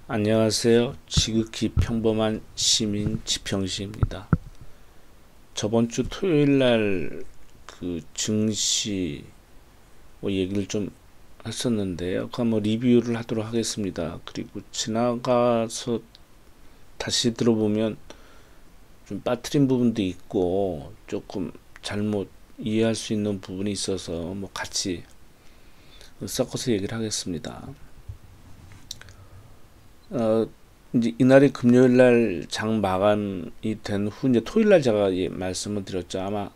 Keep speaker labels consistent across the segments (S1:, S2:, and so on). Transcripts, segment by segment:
S1: 안녕하세요. 지극히 평범한 시민 지평시입니다. 저번 주 토요일 날 그 증시 얘기를 좀 했었는데요. 그 한번 리뷰를 하도록 하겠습니다. 그리고 지나가서 다시 들어보면 좀 빠뜨린 부분도 있고 조금 잘못 이해할 수 있는 부분이 있어서 같이 섞어서 얘기를 하겠습니다. 어, 이제 이날이 금요일 날 장 마감이 된 후 이제 토요일 날 제가 말씀을 드렸죠. 아마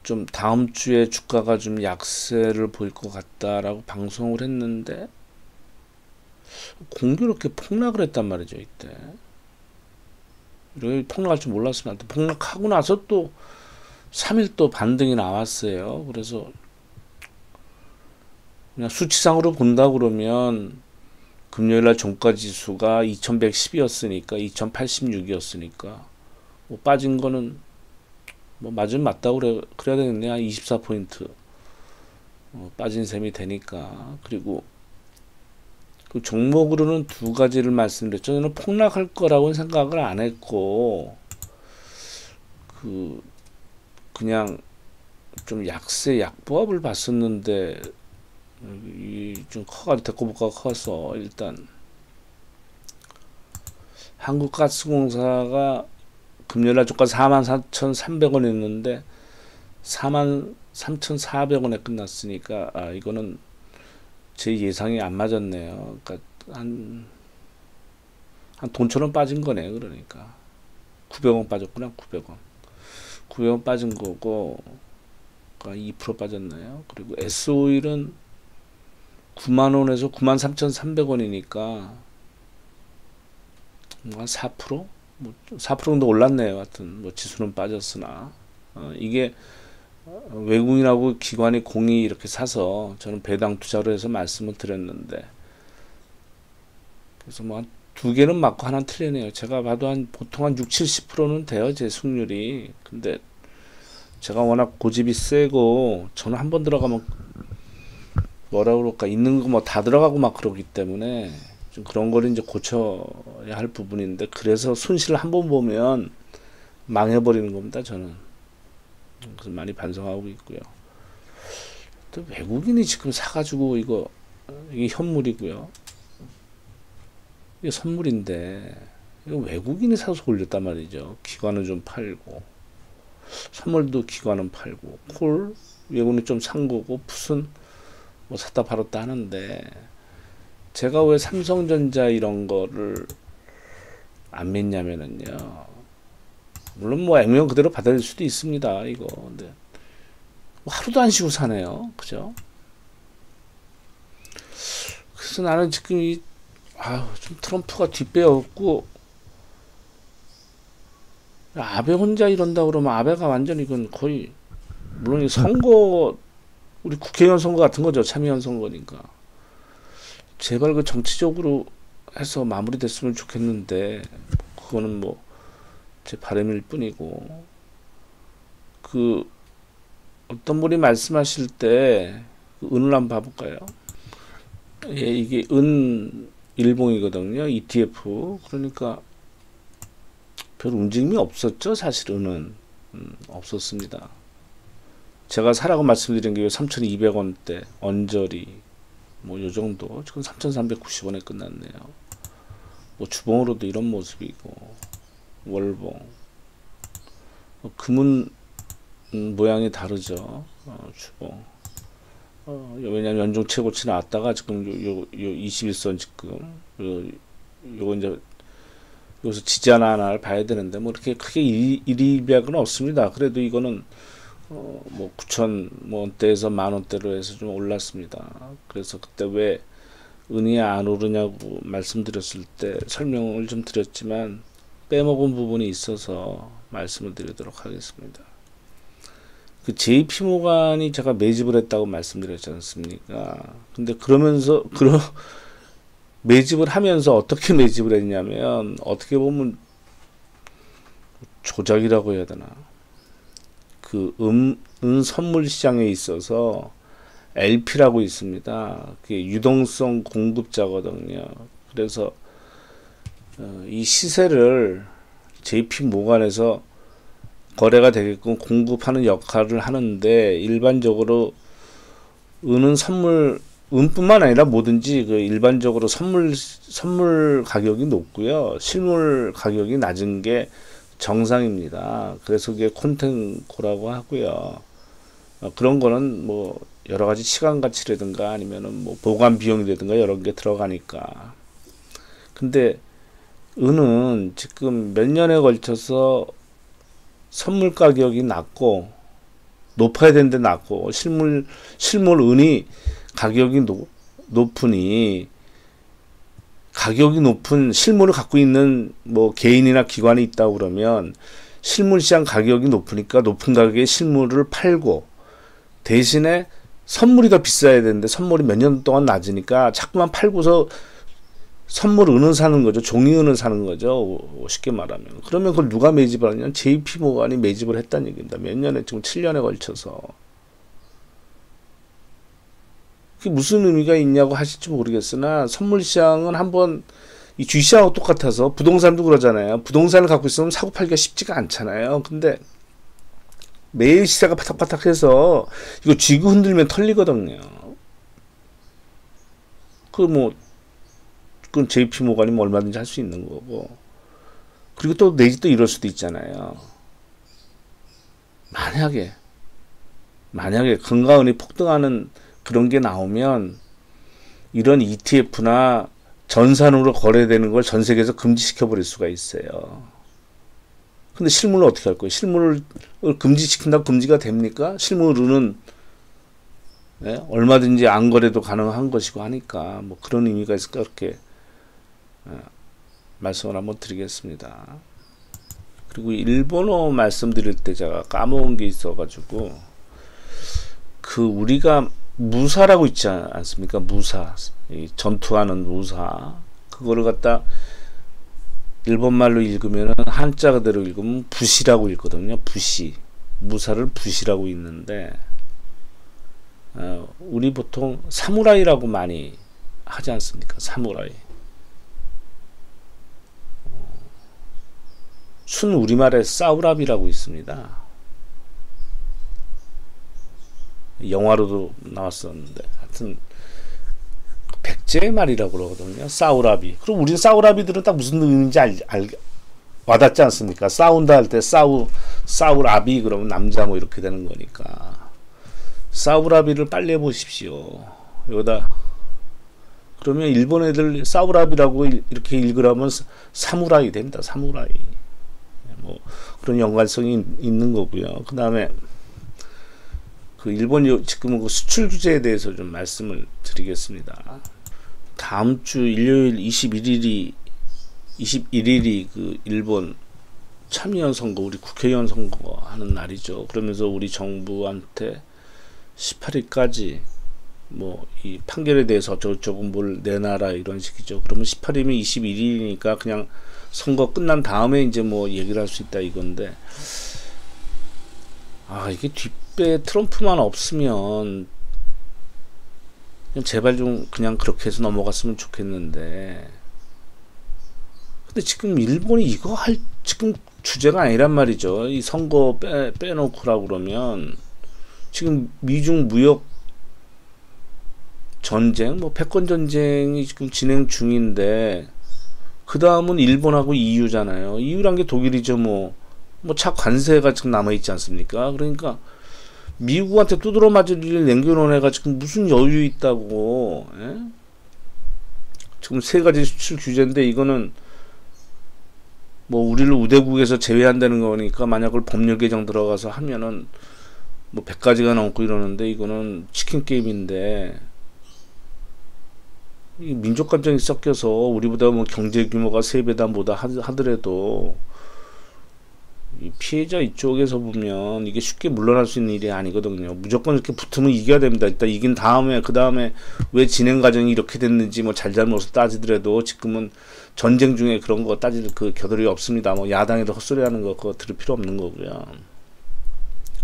S1: 좀 다음 주에 주가가 좀 약세를 보일 것 같다라고 방송을 했는데 공교롭게 폭락을 했단 말이죠. 이때 이렇게 폭락할 줄 몰랐으면 폭락하고 나서 또 3일 또 반등이 나왔어요. 그래서 그냥 수치상으로 본다 그러면 금요일날 종가지수가 2110이었으니까 2086이었으니까 빠진 거는 맞으면 맞다고 그래야 되겠네. 한 24포인트 빠진 셈이 되니까. 그리고 그 종목으로는 두 가지를 말씀드렸죠. 저는 폭락할 거라고는 생각을 안 했고 그냥 좀 약세 약보합을 봤었는데 좀 대꼬부가 커서 일단 한국가스공사가 금요일날 주가 44,300원 했는데 43,400원에 끝났으니까 이거는 제 예상이 안 맞았네요. 그러니까 한 돈처럼 빠진 거네. 그러니까 900원 빠졌구나. 900원 빠진 거고 2% 빠졌나요? 그리고 S오일은 9만원에서 93,300원이니까 한 4%? 4% 정도 올랐네요. 하여튼 지수는 빠졌으나 이게 외국인하고 기관이 공이 이렇게 사서 저는 배당 투자로 해서 말씀을 드렸는데 그래서 한 두 개는 맞고 하나는 틀리네요. 제가 봐도 보통 한 6, 70%는 돼요. 제 승률이. 근데 제가 워낙 고집이 세고 저는 한번 들어가면 뭐라 그럴까 있는 거 다 들어가고 막 그러기 때문에 좀 그런 거를 이제 고쳐야 할 부분인데 그래서 손실을 한번 보면 망해버리는 겁니다. 저는 그래서 많이 반성하고 있고요. 또 외국인이 지금 사가지고 이게 현물이고요. 이게 선물인데 이거 외국인이 사서 올렸단 말이죠. 기관은 좀 팔고 선물도 기관은 팔고 콜 외국인이 좀 산 거고 풋은 샀다 팔았다 하는데 제가 왜 삼성전자 이런 거를 안 믿냐면은요. 물론 액면 그대로 받아들일 수도 있습니다. 이거 근데 하루도 안 쉬고 사네요. 그죠? 그래서 나는 지금 좀 트럼프가 뒷배였고 아베 혼자 이런다 그러면 아베가 완전 이건 거의 물론 선거 우리 국회의원 선거 같은 거죠. 참의원 선거니까. 제발 그 정치적으로 해서 마무리됐으면 좋겠는데 그거는 제 바람일 뿐이고 어떤 분이 말씀하실 때 은을 한번 봐볼까요? 예, 이게 은 일봉이거든요. ETF. 그러니까 별 움직임이 없었죠. 사실 은은 없었습니다. 제가 사라고 말씀드린 게 3,200원대 언저리 요 정도 지금 3,390원에 끝났네요. 주봉으로도 이런 모습이고 월봉 금은 모양이 다르죠. 주봉 왜냐면 연중 최고치 나왔다가 지금 요 21선 지금 요거 이제 여기서 지지하나 하나를 봐야 되는데 이렇게 크게 일희백은 없습니다. 그래도 이거는 9,000원대에서 10,000원대로 해서 좀 올랐습니다. 그래서 그때 왜 은이 안 오르냐고 말씀드렸을 때 설명을 좀 드렸지만 빼먹은 부분이 있어서 말씀을 드리도록 하겠습니다. 그 JP 모간이 제가 매집을 했다고 말씀드렸지 않습니까? 근데 매집을 하면서 어떻게 매집을 했냐면 어떻게 보면 조작이라고 해야 되나? 은 선물 시장에 있어서 LP라고 있습니다. 그게 유동성 공급자거든요. 그래서 이 시세를 JP 모간에서 거래가 되게끔 공급하는 역할을 하는데, 일반적으로 은은 은뿐만 아니라 뭐든지 그 일반적으로 선물 가격이 높고요, 실물 가격이 낮은 게 정상입니다. 그래서 그게 콘텐코라고 하고요. 그런 거는 뭐 여러 가지 시간 가치라든가 아니면은 뭐 보관 비용이라든가 여러 개 들어가니까. 근데 은은 지금 몇 년에 걸쳐서 선물 가격이 낮고, 높아야 되는데 낮고, 실물 은이 가격이 높으니, 가격이 높은 실물을 갖고 있는 뭐 개인이나 기관이 있다고 그러면 실물 시장 가격이 높으니까 높은 가격에 실물을 팔고, 대신에 선물이 더 비싸야 되는데 선물이 몇 년 동안 낮으니까 자꾸만 팔고서 선물 은을 사는 거죠. 종이 은을 사는 거죠. 쉽게 말하면. 그러면 그걸 누가 매집을 하냐면 JP 모간이 매집을 했다는 얘기입니다. 몇 년에, 지금 7년에 걸쳐서. 그게 무슨 의미가 있냐고 하실지 모르겠으나, 선물 시장은 한번 이 주식시장하고 똑같아서, 부동산도 그러잖아요. 부동산을 갖고 있으면 사고 팔기가 쉽지가 않잖아요. 근데 매일 시세가 바닥바닥해서 이거 쥐고 흔들면 털리거든요. 그건 JP 모간이면 얼마든지 할 수 있는 거고. 그리고 또 내지 또 이럴 수도 있잖아요. 만약에 금가은이 폭등하는 그런 게 나오면 이런 ETF나 전산으로 거래되는 걸 전 세계에서 금지시켜 버릴 수가 있어요. 근데 실물을 어떻게 할 거예요? 실물을 금지시킨다고 금지가 됩니까? 실물은 얼마든지 안 거래도 가능한 것이고 하니까, 뭐 그런 의미가 있을까, 그렇게 말씀을 한번 드리겠습니다. 그리고 일본어 말씀드릴 때 제가 까먹은 게 있어가지고, 우리가 무사라고 있지 않습니까? 무사, 전투하는 무사. 그거를 갖다 일본말로 읽으면, 한자 그대로 읽으면 부시라고 읽거든요. 부시. 무사를 부시라고 읽는데, 우리 보통 사무라이라고 많이 하지 않습니까? 사무라이. 순 우리말에 싸우랍이라고 있습니다. 영화로도 나왔었는데, 하여튼 백제의 말이라고 그러거든요. 싸우랍이. 그럼 우리 싸우랍이들은 딱 무슨 의미인지 와닿지 않습니까? 싸운다 할 때 싸우랍이 그러면 남자 뭐 이렇게 되는 거니까. 싸우랍이를 빨리 해보십시오. 여기다 그러면 일본 애들 싸우랍이라고 이렇게 읽으라면 사무라이 됩니다. 사무라이. 뭐 그런 연관성이 있는 거고요. 그 다음에 일본 지금 수출 규제에 대해서 좀 말씀을 드리겠습니다. 다음 주 일요일 21일이 일본 참의원 선거, 우리 국회의원 선거 하는 날이죠. 그러면서 우리 정부한테 18일까지 뭐 이 판결에 대해서 어쩌고저쩌고 뭘 내놔라 이런 식이죠. 그러면 18일이면 21일이니까 그냥 선거 끝난 다음에 이제 뭐 얘기를 할 수 있다 이건데, 이게 뒷배 트럼프만 없으면 그냥 제발 좀 그냥 그렇게 해서 넘어갔으면 좋겠는데, 근데 지금 일본이 이거 지금 주제가 아니란 말이죠. 이 선거 빼놓고라고 그러면 지금 미중 무역 전쟁, 뭐 패권 전쟁이 지금 진행 중인데, 그 다음은 일본하고 EU잖아요. EU란 게 독일이죠. 뭐 차 관세가 지금 남아 있지 않습니까? 그러니까 미국한테 두드러 맞을 일을 남겨놓은 애가 지금 무슨 여유 있다고? 지금 세 가지 수출 규제인데, 이거는 뭐 우리를 우대국에서 제외한다는 거니까, 만약 그걸 법률 개정 들어가서 하면은 뭐 100가지가 넘고 이러는데, 이거는 치킨 게임인데, 이 민족 감정이 섞여서 우리보다 뭐 경제 규모가 3배다 뭐다 하더라도 이 피해자 이쪽에서 보면 이게 쉽게 물러날 수 있는 일이 아니거든요. 무조건 이렇게 붙으면 이겨야 됩니다. 일단 이긴 다음에 그 다음에 왜 진행 과정이 이렇게 됐는지 뭐 잘잘못을 따지더라도, 지금은 전쟁 중에 그런 거 따질 그 겨를이 없습니다. 뭐 야당에도 헛소리하는 거 그거 들을 필요 없는 거고요.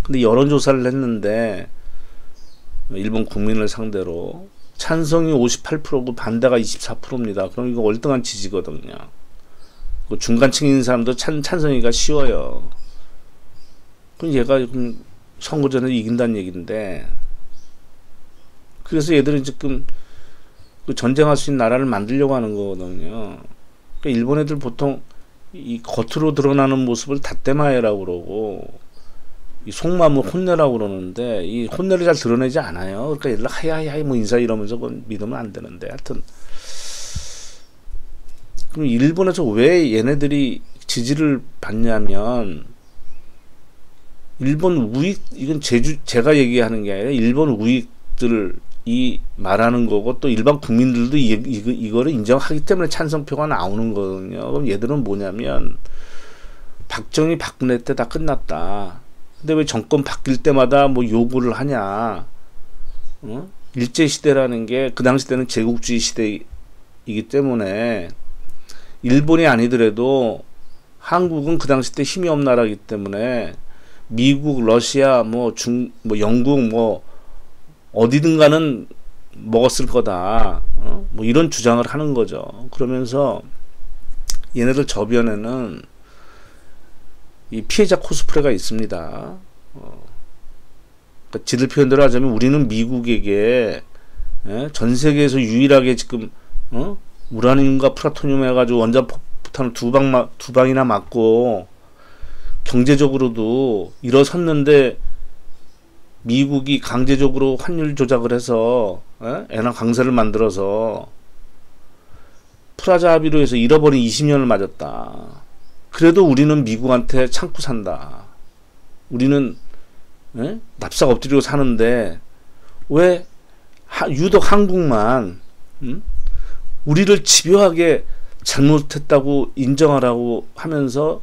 S1: 근데 여론조사를 했는데 일본 국민을 상대로 찬성이 58%고 반대가 24%입니다. 그럼 이거 월등한 지지거든요. 그 중간층인 사람도 찬성하기가 쉬워요. 그럼 얘가 지금 선거전에 이긴다는 얘기인데, 그래서 얘들은 지금 그 전쟁할 수 있는 나라를 만들려고 하는 거거든요. 그러니까 일본 애들 보통 이 겉으로 드러나는 모습을 닷대마해라고 그러고, 이 속마음을 혼내라고 그러는데, 이 혼내를 잘 드러내지 않아요. 그러니까 얘들 하야하야 뭐 인사 이러면서 그건 믿으면 안 되는데, 하여튼. 그럼 일본에서 왜 얘네들이 지지를 받냐면, 일본 우익, 이건 제가 얘기하는 게 아니라 일본 우익들이 말하는 거고, 또 일반 국민들도 이거를 인정하기 때문에 찬성표가 나오는 거거든요. 그럼 얘들은 뭐냐면, 박정희 박근혜 때 다 끝났다. 근데 왜 정권 바뀔 때마다 뭐 요구를 하냐. 일제시대라는 게 그 당시 때는 제국주의 시대이기 때문에 일본이 아니더라도 한국은 그 당시 때 힘이 없는 나라이기 때문에 미국, 러시아, 뭐 영국, 뭐 어디든가는 먹었을 거다. 뭐 이런 주장을 하는 거죠. 그러면서 얘네들 저변에는 이 피해자 코스프레가 있습니다. 그러니까 지들 표현대로 하자면 우리는 미국에게 전 세계에서 유일하게 지금 우라늄과 플라토늄 해가지고 원자폭탄을 두 방이나 맞고 경제적으로도 일어섰는데 미국이 강제적으로 환율 조작을 해서 엔화 강세를 만들어서 프라자 합의로 해서 잃어버린 20년을 맞았다. 그래도 우리는 미국한테 참고 산다. 우리는 납작 엎드리고 사는데 왜 유독 한국만 우리를 집요하게 잘못했다고 인정하라고 하면서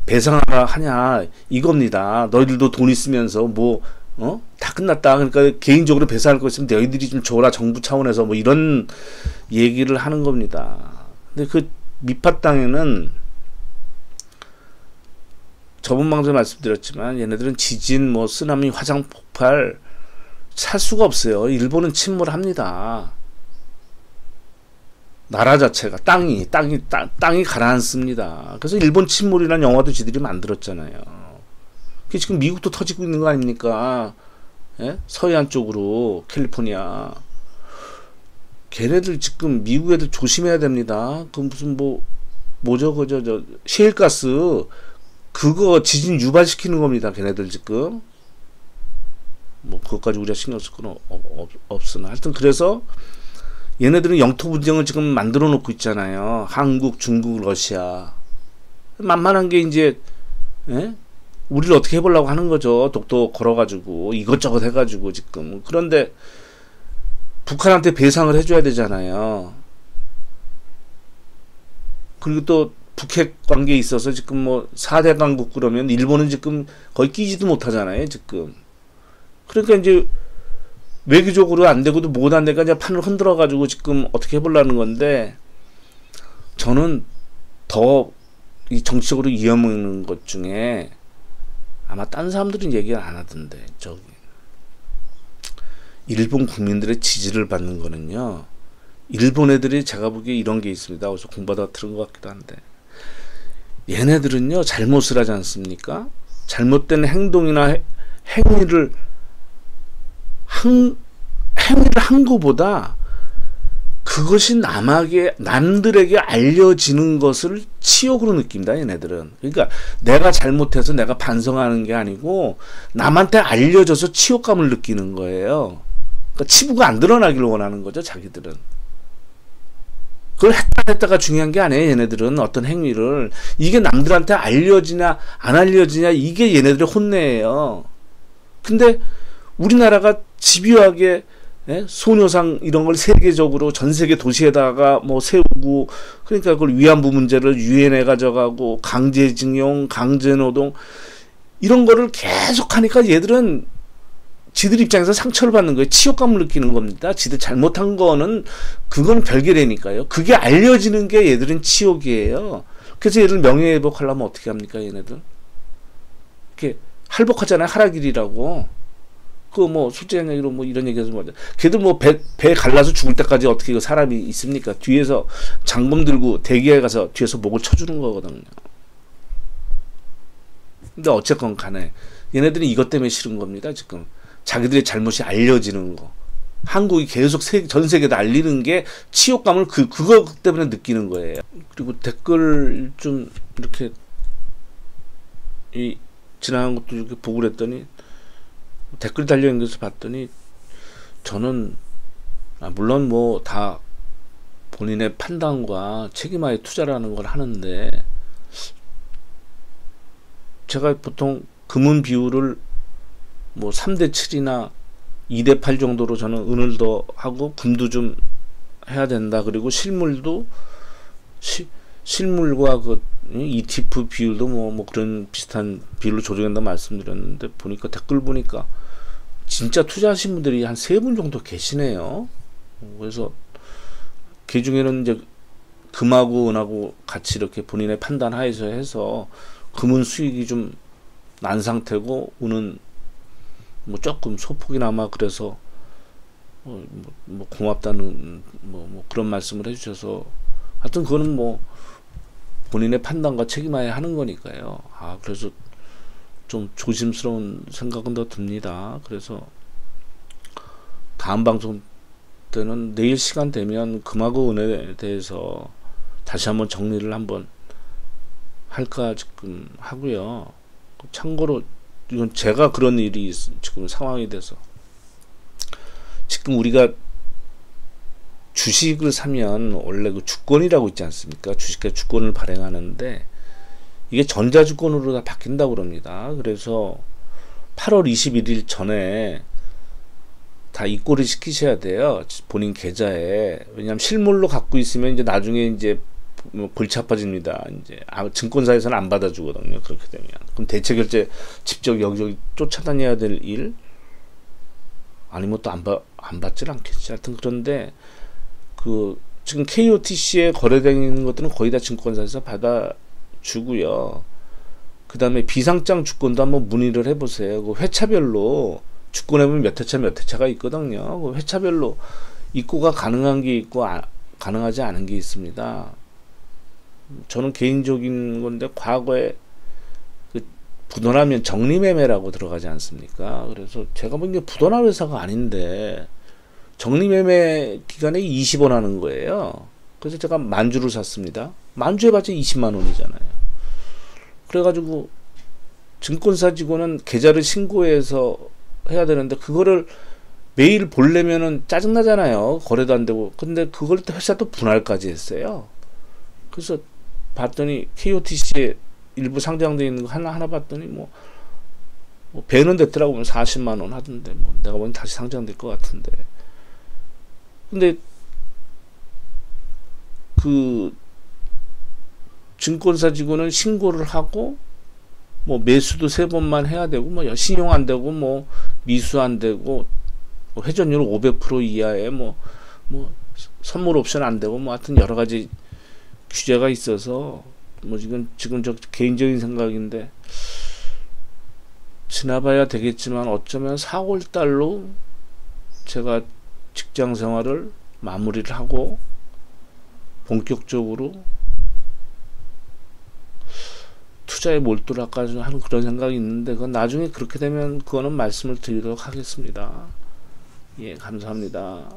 S1: 배상하라 하냐 이겁니다. 너희들도 돈 있으면서 뭐 다 끝났다. 그러니까 개인적으로 배상할 거 있으면 너희들이 좀 줘라. 정부 차원에서 뭐 이런 얘기를 하는 겁니다. 근데 그 밑바탕에는 저번 방송에 말씀드렸지만 얘네들은 지진, 뭐 쓰나미, 화산 폭발 살 수가 없어요. 일본은 침몰합니다. 나라 자체가 땅이 가라앉습니다. 그래서 일본 침몰이라는 영화도 지들이 만들었잖아요. 그게 지금 미국도 터지고 있는 거 아닙니까? 예? 서해안 쪽으로 캘리포니아. 걔네들 지금 미국 애들 조심해야 됩니다. 그 무슨 뭐죠 그저 셰일가스 그거 지진 유발시키는 겁니다. 걔네들 지금 뭐 그것까지 우리가 신경 쓸 건 없으나 하여튼 그래서 얘네들은 영토 분쟁을 지금 만들어 놓고 있잖아요. 한국, 중국, 러시아. 만만한 게 이제 우리를 어떻게 해보려고 하는 거죠. 독도 걸어가지고 이것저것 해가지고 지금. 그런데 북한한테 배상을 해줘야 되잖아요. 그리고 또 북핵 관계에 있어서 지금 뭐 4대 강국 그러면 일본은 지금 거의 끼지도 못하잖아요. 지금. 그러니까 이제 외교적으로 안 되고도 못 안 되니까 이제 판을 흔들어 가지고 지금 어떻게 해보려는 건데 저는 더 이 정치적으로 위험한 것 중에 아마 딴 사람들은 얘기를 안 하던데 저기 일본 국민들의 지지를 받는 거는요. 일본 애들이 제가 보기에 이런 게 있습니다. 어디서 공부하다가 들은 것 같기도 한데 얘네들은요 잘못을 하지 않습니까? 잘못된 행동이나 행위를 한 것보다 그것이 남들에게 알려지는 것을 치욕으로 느낀다, 얘네들은. 그러니까 내가 잘못해서 내가 반성하는 게 아니고 남한테 알려져서 치욕감을 느끼는 거예요. 그러니까 치부가 안 드러나기를 원하는 거죠, 자기들은. 그걸 했다가 중요한 게 아니에요, 얘네들은. 어떤 행위를. 이게 남들한테 알려지냐, 안 알려지냐, 이게 얘네들의 혼내예요. 근데 우리나라가 집요하게 소녀상 이런 걸 세계적으로 전 세계 도시에다가 뭐 세우고 그러니까 그걸 위안부 문제를 유엔에 가져가고 강제징용, 강제노동 이런 거를 계속 하니까 얘들은 지들 입장에서 상처를 받는 거예요. 치욕감을 느끼는 겁니다. 지들 잘못한 거는 그건 별개라니까요. 그게 알려지는 게 얘들은 치욕이에요. 그래서 얘들 명예회복하려면 어떻게 합니까, 얘네들? 이렇게 할복하잖아요. 하라길이라고. 그 뭐 솔직한 얘기로 뭐 이런 얘기해서 뭐 걔도 뭐 배 갈라서 죽을 때까지 어떻게 그 사람이 있습니까? 뒤에서 장검 들고 대기에 가서 뒤에서 목을 쳐주는 거거든요. 근데 어쨌건 간에 얘네들이 이것 때문에 싫은 겁니다. 지금 자기들의 잘못이 알려지는 거, 한국이 계속 전 세계에 알리는 게 치욕감을 그거 때문에 느끼는 거예요. 그리고 댓글 좀 이렇게 지나간 것도 이렇게 보고 그랬더니 댓글 달려있는 것을 봤더니 저는 물론 뭐 다 본인의 판단과 책임하에 투자라는 걸 하는데, 제가 보통 금은 비율을 뭐 3대7이나 2대8 정도로 저는 은을 더 하고 금도 좀 해야 된다. 그리고 실물도 실물과 그 ETF 비율도 뭐 그런 비슷한 비율로 조정한다 말씀드렸는데, 보니까 댓글 보니까 진짜 투자하신 분들이 한 3분 정도 계시네요. 그래서 그 중에는 이제 금하고 은하고 같이 이렇게 본인의 판단 하에서 해서 금은 수익이 좀 난 상태고 은은 뭐 조금 소폭이나마, 그래서 뭐 고맙다는 뭐 그런 말씀을 해주셔서, 하여튼 그거는 뭐 본인의 판단과 책임하에 하는 거니까요. 그래서 좀 조심스러운 생각은 더 듭니다. 그래서 다음 방송 때는 내일 시간 되면 금하고 은에 대해서 다시 한번 정리를 한번 할까 지금 하고요. 참고로 이건 제가 그런 일이 지금 상황이 돼서, 지금 우리가 주식을 사면 원래 그 주권이라고 있지 않습니까? 주식과 주권을 발행하는데 이게 전자주권으로 다 바뀐다고 그럽니다. 그래서 8월 21일 전에 다 입고를 시키셔야 돼요. 본인 계좌에. 왜냐하면 실물로 갖고 있으면 이제 나중에 이제 뭐 골치 아파집니다. 이제 증권사에서는 안 받아주거든요. 그렇게 되면. 그럼 대체 결제 직접 여기저기 쫓아다녀야 될 일? 아니면 또 안 받질 않겠지. 하여튼 그런데 지금 KOTC에 거래되는 것들은 거의 다 증권사에서 받아주고요. 그 다음에 비상장 주권도 한번 문의를 해보세요. 그 회차별로 주권에 보면 몇 회차가 있거든요. 그 회차별로 입고가 가능한 게 있고 가능하지 않은 게 있습니다. 저는 개인적인 건데, 과거에 부도나면 정리매매라고 들어가지 않습니까? 그래서 제가 본 게 부도나 회사가 아닌데 정리매매 기간에 20원 하는 거예요. 그래서 제가 만주를 샀습니다. 만주 해봤자 20만 원이잖아요. 그래가지고 증권사 직원은 계좌를 신고해서 해야 되는데, 그거를 매일 보려면은 짜증나잖아요. 거래도 안 되고. 근데 그걸 또 회사도 분할까지 했어요. 그래서 봤더니 KOTC에 일부 상장되어 있는 거 하나 봤더니 뭐 배는 됐더라고. 40만 원 하던데, 뭐 내가 보니 다시 상장될 것 같은데. 근데 그 증권사 직원은 신고를 하고 뭐 매수도 3번만 해야 되고, 뭐 신용 안 되고, 뭐 미수 안 되고, 뭐 회전율 500% 이하에 뭐 선물 옵션 안 되고, 뭐 하여튼 여러 가지 규제가 있어서, 뭐 지금 저 개인적인 생각인데 지나봐야 되겠지만, 어쩌면 4월 달로 제가 직장 생활을 마무리를 하고 본격적으로 투자에 몰두를 할까 하는 그런 생각이 있는데, 그건 나중에 그렇게 되면 그거는 말씀을 드리도록 하겠습니다. 예, 감사합니다.